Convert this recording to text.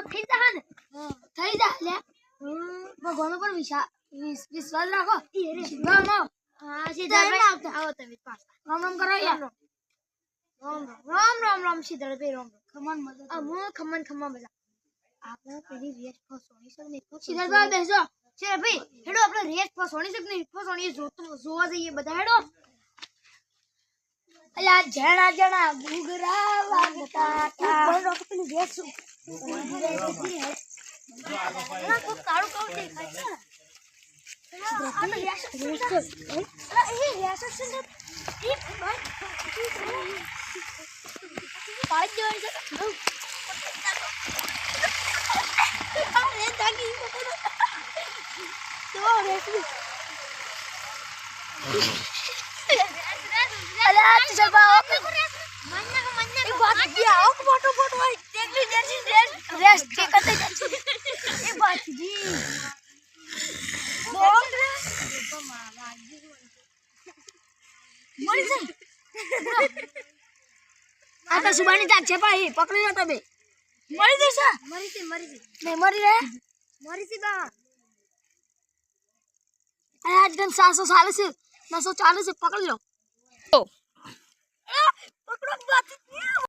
થઈ જા ને થઈ જા લે ભગવાન પર વિશ્વાસ રાખો હા સિદ્ધાર્થભાઈ આવો તમે પાસ રામ રામ કરો યાર રામ સિદ્ધાર્થભાઈ રામ ખમન મજા ખમન બધા આપણે પેલી રેસ ફસોણી છે ને સિદ્ધાર્થભાઈ બેસો સિદ્ધાર્થભાઈ હેડો આપણે રેસ ફસોણી છે ને ફસોણી જોવા જઈએ બધા હેડો અલ્યા જણા ગુગરા વાગતા કોણ રોક પેલી રેસ ના તો કાળું દેખાય છે આ તો સુબાની જાત છે ભાઈ પકડી લો તમે મરી જશે નહીં મરી રે મરી સી બા આજ ગન 740 940 પકડી લો પકડો બાત